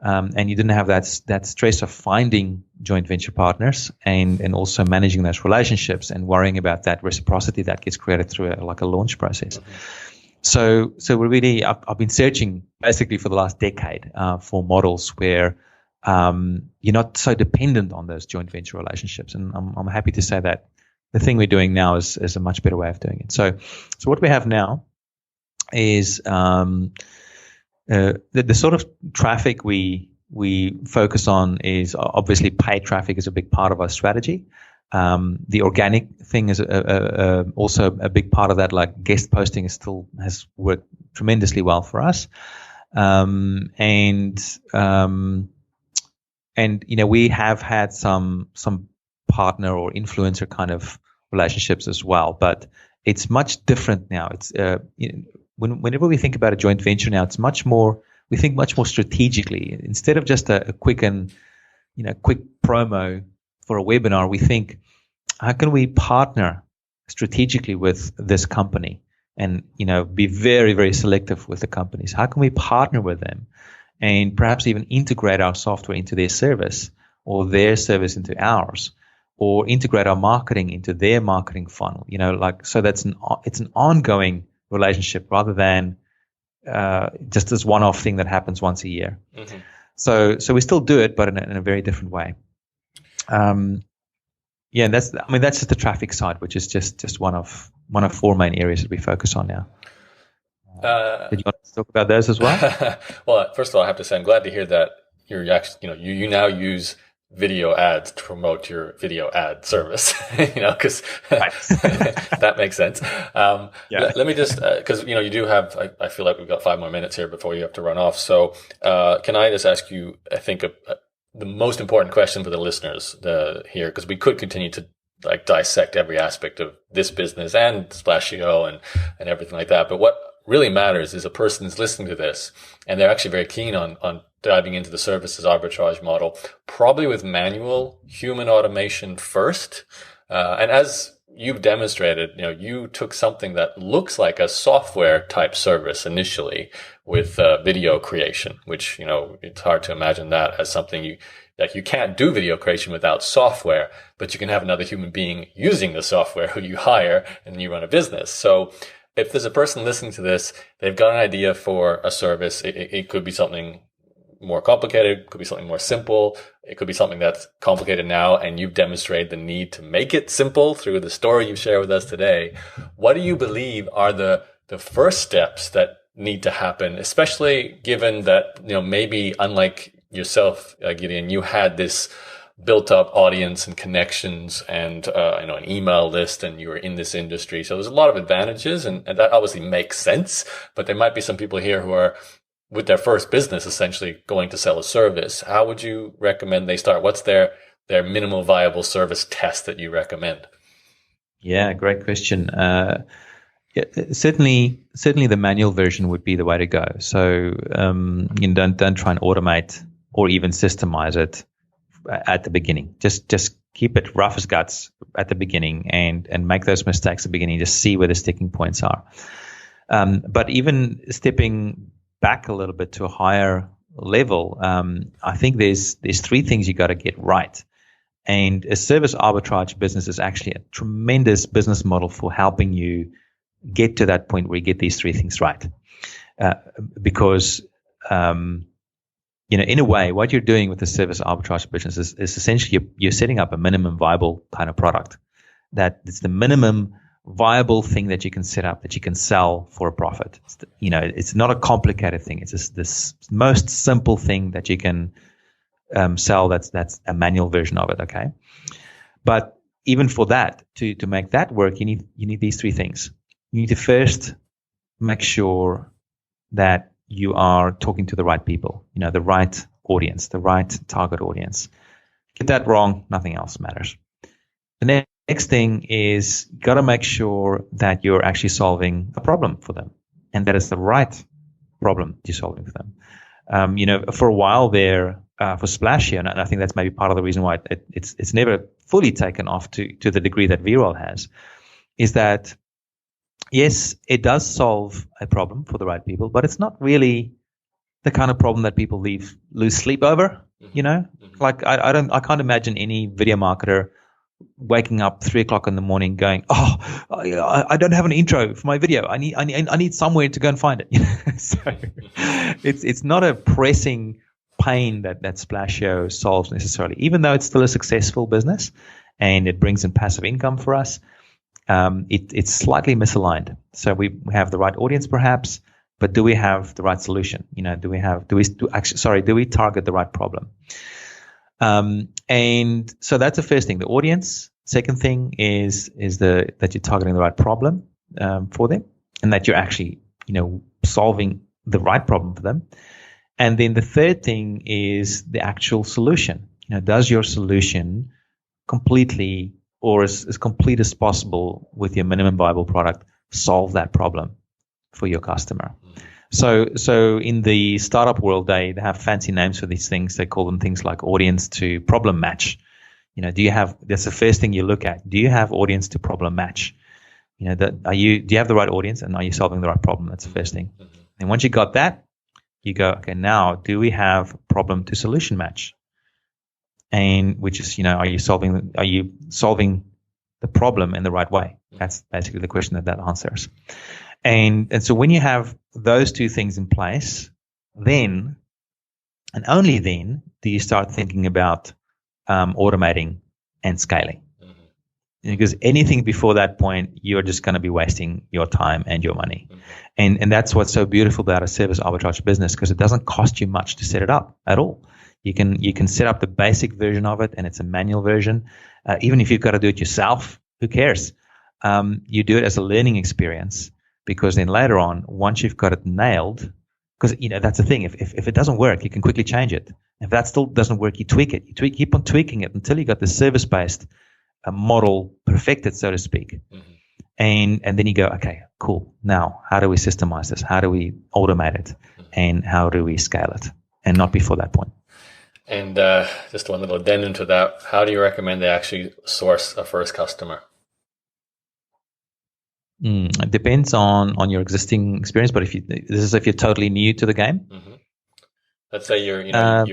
and you didn't have that stress of finding joint venture partners and also managing those relationships and worrying about that reciprocity that gets created through a launch process. So we really, I've been searching basically for the last decade for models where you're not so dependent on those joint venture relationships, and I'm happy to say that the thing we're doing now is a much better way of doing it. So what we have now is the sort of traffic we focus on is obviously paid traffic is a big part of our strategy. The organic thing is also a big part of that. Like guest posting has worked tremendously well for us, and we have had some partner or influencer kind of relationships as well, but it's much different now. It's whenever we think about a joint venture now, it's much more. We think much more strategically. Instead of just a quick promo for a webinar, we think, how can we partner strategically with this company and be very, very selective with the companies? How can we partner with them and perhaps even integrate our software into their service or their service into ours, or integrate our marketing into their marketing funnel? So it's an ongoing relationship rather than just this one-off thing that happens once a year. So we still do it, but in a very different way. And that's just the traffic side, which is just one of 4 main areas that we focus on now. Did you want to talk about those as well? Well, first of all, I have to say I'm glad to hear that you're actually, you now use video ads to promote your video ad service, because that makes sense. Let me just, because, you do have, I feel like we've got 5 more minutes here before you have to run off. So, can I just ask you, I think the most important question for the listeners here, because we could continue to dissect every aspect of this business and Splasheo and everything like that. But what really matters is a person is listening to this and they're actually very keen on diving into the services arbitrage model, probably with manual human automation first. And as you've demonstrated, you took something that looks like a software type service initially with video creation, which, it's hard to imagine that as something you can't do video creation without software, but you can have another human being using the software who you hire and then you run a business. So if there's a person listening to this, they've got an idea for a service. It could be something more complicated, it could be something more simple, it could be something that's complicated now, and you've demonstrated the need to make it simple through the story you've shared with us today. What do you believe are the first steps that need to happen, especially given that, maybe unlike yourself, Gideon, you had this built up audience and connections and, an email list, and you were in this industry. So there's a lot of advantages, and that obviously makes sense. But there might be some people here who are with their first business, essentially going to sell a service. How would you recommend they start? What's their minimal viable service test that you recommend? Yeah, great question. Certainly the manual version would be the way to go. So don't try and automate or even systemize it at the beginning. Just keep it rough as guts at the beginning and make those mistakes at the beginning. Just see where the sticking points are. But even stepping back a little bit to a higher level, I think there's three things you got to get right. And a service arbitrage business is actually a tremendous business model for helping you get to that point where you get these three things right. Because in a way, what you're doing with the service arbitrage business is essentially you're setting up a minimum viable kind of product. That it's the minimum viable thing that you can set up, that you can sell for a profit. It's not a complicated thing. It's just this most simple thing that you can sell. That's a manual version of it. Okay, but even for that, to make that work, you need these three things. You need to first make sure that you are talking to the right people, the right audience, the right target audience. Get that wrong, nothing else matters. The next thing is you got to make sure that you're actually solving a problem for them, and that it's the right problem you're solving for them. For a while there, for Splasheo, and I think that's maybe part of the reason why it's never fully taken off to the degree that BRoll has, is that yes, it does solve a problem for the right people, but it's not really the kind of problem that people lose sleep over. Like I can't imagine any video marketer waking up 3:00 in the morning going, I don't have an intro for my video. I need somewhere to go and find it. So it's not a pressing pain that Splasheo solves necessarily, even though it's still a successful business and it brings in passive income for us. It's slightly misaligned. So we have the right audience perhaps, but do we have the right solution? Do we target the right problem? And so that's the first thing, the audience. Second thing is that you're targeting the right problem for them, and that you're actually solving the right problem for them. And then the third thing is the actual solution. Does your solution completely, or as complete as possible with your minimum viable product, solve that problem for your customer? So in the startup world, they have fancy names for these things. They call them things like audience to problem match. That's the first thing you look at. Do you have audience to problem match? Do you have the right audience, and are you solving the right problem? That's the first thing. And once you got that, you go, okay, now do we have problem to solution match? And which is, are you solving the problem in the right way? That's basically the question that answers. And so when you have those two things in place, then, and only then, do you start thinking about automating and scaling. Because anything before that point, you're just going to be wasting your time and your money. And that's what's so beautiful about a service arbitrage business, because it doesn't cost you much to set it up at all. You can set up the basic version of it, and it's a manual version. Even if you've got to do it yourself, who cares? You do it as a learning experience, because then later on, once you've got it nailed, because that's the thing. If it doesn't work, you can quickly change it. If that still doesn't work, you tweak it. Keep on tweaking it until you got the service-based model perfected, so to speak. And then you go, okay, cool. Now, how do we systemize this? How do we automate it? And how do we scale it? And not before that point. And just one little addendum to that, how do you recommend they actually source a first customer? It depends on your existing experience, but if you're totally new to the game. Let's say you're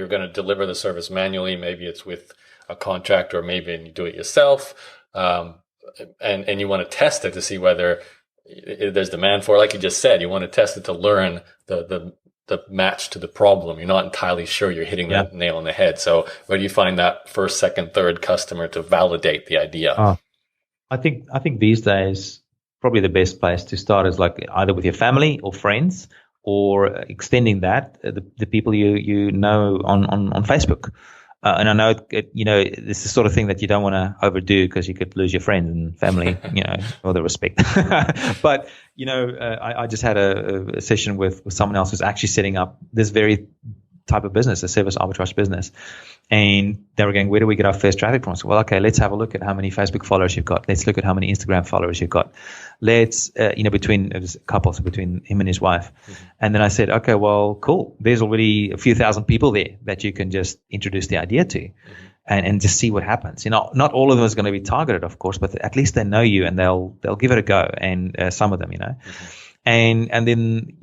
going to deliver the service manually. Maybe it's with a contract, or maybe you do it yourself, and you want to test it to see whether there's demand for it. Like you just said, you want to test it to learn the match to the problem. You're not entirely sure you're hitting that nail on the head. So where do you find that first, second, third customer to validate the idea? I think these days probably the best place to start is like either with your family or friends, or extending that the people you know on Facebook. And I know, it's the sort of thing that you don't want to overdo because you could lose your friends and family, all the respect. But, I just had a session with someone else who's actually setting up this very type of business, a service arbitrage business. And they were going, where do we get our first traffic from? So, well, okay, let's have a look at how many Facebook followers you've got. Let's look at how many Instagram followers you've got. Let's, between, it was a couple, so between him and his wife. Mm-hmm. And then I said, okay, well, cool. There's already a few thousand people there that you can just introduce the idea to. Mm-hmm. And just see what happens. Not all of them is going to be targeted, of course, but at least they know you and they'll give it a go. And some of them, Mm-hmm. And then,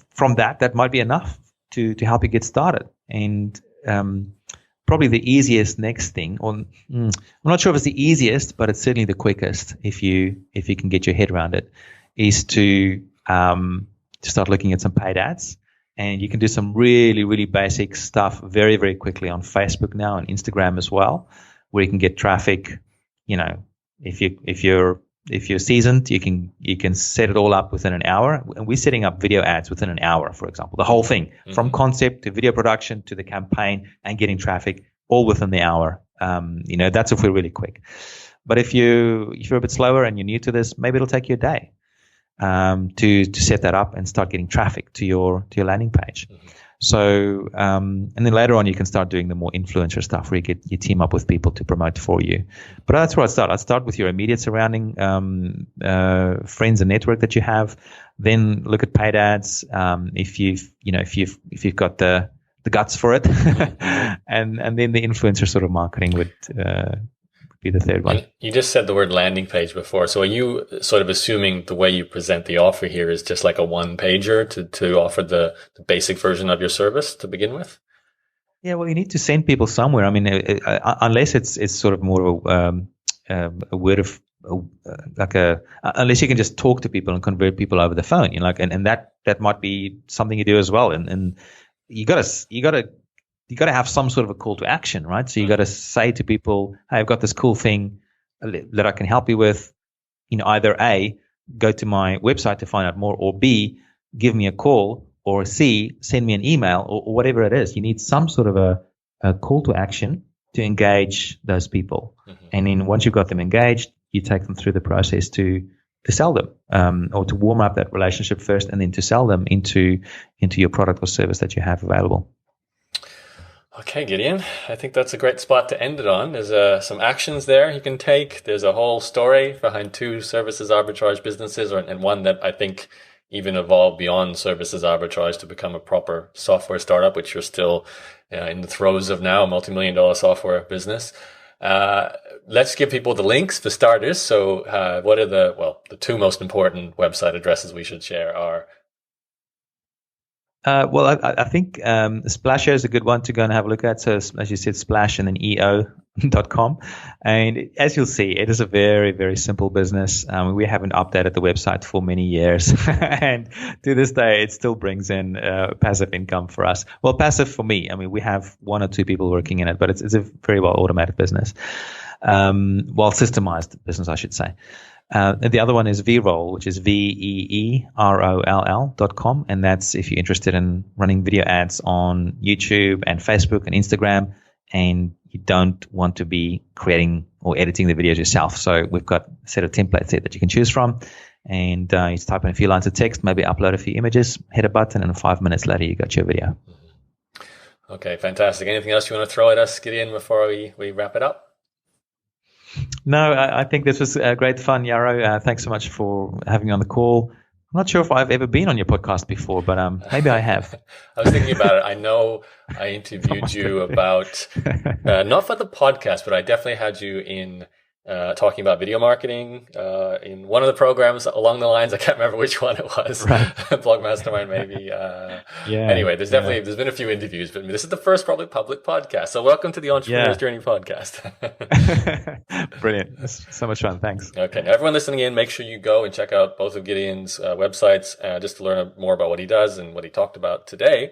from that might be enough to help you get started. And probably the easiest next thing, I'm not sure if it's the easiest, but it's certainly the quickest if you can get your head around it, is to start looking at some paid ads. And you can do some really, really basic stuff very, very quickly on Facebook now and Instagram as well, where you can get traffic. If you're seasoned, you can set it all up within an hour. And we're setting up video ads within an hour, for example, the whole thing, mm-hmm. from concept to video production to the campaign and getting traffic all within the hour. That's if we're really quick. But if you're a bit slower and you're new to this, maybe it'll take you a day to set that up and start getting traffic to your landing page. Mm-hmm. So, and then later on, you can start doing the more influencer stuff where you team up with people to promote for you. But that's where I'd start. I'd start with your immediate surrounding friends and network that you have. Then look at paid ads. If you've got the guts for it, and then the influencer sort of marketing would be the third one. You just said the word landing page before. So are you sort of assuming the way you present the offer here is just like a one pager to offer the basic version of your service to begin with? Yeah, well, you need to send people somewhere. I mean, unless it's sort of more of a word of unless you can just talk to people and convert people over the phone, and that might be something you do as well. And you gotta have some sort of a call to action, right? So you got to say to people, hey, I've got this cool thing that I can help you with. Either A, go to my website to find out more, or B, give me a call, or C, send me an email, or whatever it is. You need some sort of a call to action to engage those people. Mm-hmm. And then once you've got them engaged, you take them through the process to sell them, or to warm up that relationship first, and then to sell them into your product or service that you have available. Okay, Gideon, I think that's a great spot to end it on. There's some actions there you can take. There's a whole story behind two services arbitrage businesses, and one that I think even evolved beyond services arbitrage to become a proper software startup, which you're still in the throes of now, a multi-million-dollar software business. Let's give people the links for starters. So what are the two most important website addresses we should share are? I think Splasheo is a good one to go and have a look at. So, as you said, Splash and then EO.com. And as you'll see, it is a very, very simple business. We haven't updated the website for many years. And to this day, it still brings in passive income for us. Well, passive for me. I mean, we have one or two people working in it, but it's a very well automated business. Systemized business, I should say. And the other one is BRoll, which is VEEROLL.com. And that's if you're interested in running video ads on YouTube and Facebook and Instagram, and you don't want to be creating or editing the videos yourself. So we've got a set of templates there that you can choose from. And you just type in a few lines of text, maybe upload a few images, hit a button, and 5 minutes later, you got your video. Okay, fantastic. Anything else you want to throw at us, Gideon, before we wrap it up? No, I think this was great fun, Yaro. Thanks so much for having me on the call. I'm not sure if I've ever been on your podcast before, but maybe I have. I was thinking about it. I know I interviewed you about, not for the podcast, but I definitely had you in talking about video marketing in one of the programs along the lines. I can't remember which one it was. Right. Blog Mastermind, maybe. Anyway, there's been a few interviews, but this is the first probably public podcast. So welcome to the Entrepreneur's Journey podcast. Brilliant. That's so much fun. Thanks. Okay. Now, everyone listening in, make sure you go and check out both of Gideon's websites just to learn more about what he does and what he talked about today.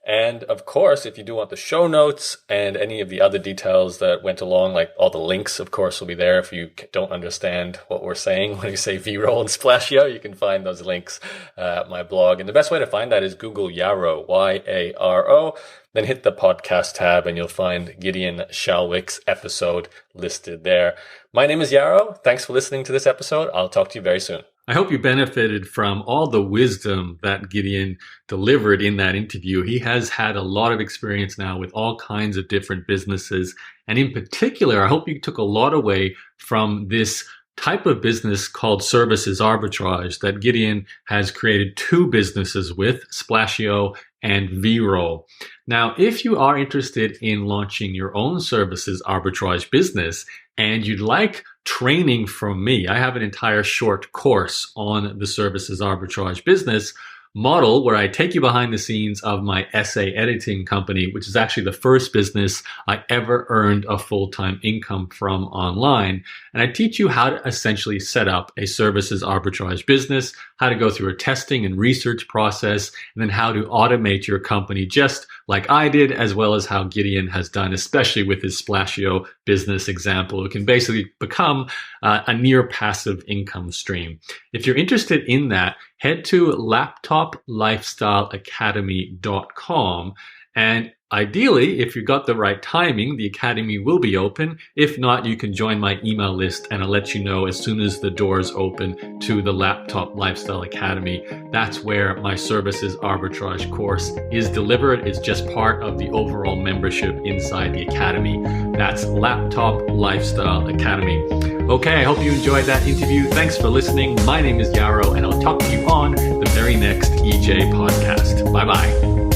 And of course, if you do want the show notes and any of the other details that went along, like all the links, of course, will be there. If you don't understand what we're saying when we say BRoll and Splasheo, you can find those links at my blog. And the best way to find that is Google Yaro, Yaro. Then hit the podcast tab and you'll find Gideon Shalwick's episode listed there. My name is Yaro. Thanks for listening to this episode. I'll talk to you very soon. I hope you benefited from all the wisdom that Gideon delivered in that interview. He has had a lot of experience now with all kinds of different businesses. And in particular, I hope you took a lot away from this type of business called Services Arbitrage that Gideon has created 2 businesses with, Splasheo and BRoll. Now, if you are interested in launching your own Services Arbitrage business and you'd like training from me, I have an entire short course on the Services Arbitrage business model where I take you behind the scenes of my essay editing company, which is actually the first business I ever earned a full-time income from online. And I teach you how to essentially set up a services arbitrage business, how to go through a testing and research process, and then how to automate your company just like I did, as well as how Gideon has done, especially with his Splasheo business example. It can basically become a near passive income stream. If you're interested in that, head to laptoplifestyleacademy.com, and ideally, if you got the right timing, the academy will be open. If not, you can join my email list and I'll let you know as soon as the doors open to the Laptop Lifestyle Academy. That's where my Services Arbitrage course is delivered. It's just part of the overall membership inside the academy. That's Laptop Lifestyle Academy. Okay, I hope you enjoyed that interview. Thanks for listening. My name is Yaro, and I'll talk to you on the very next EJ podcast. Bye-bye.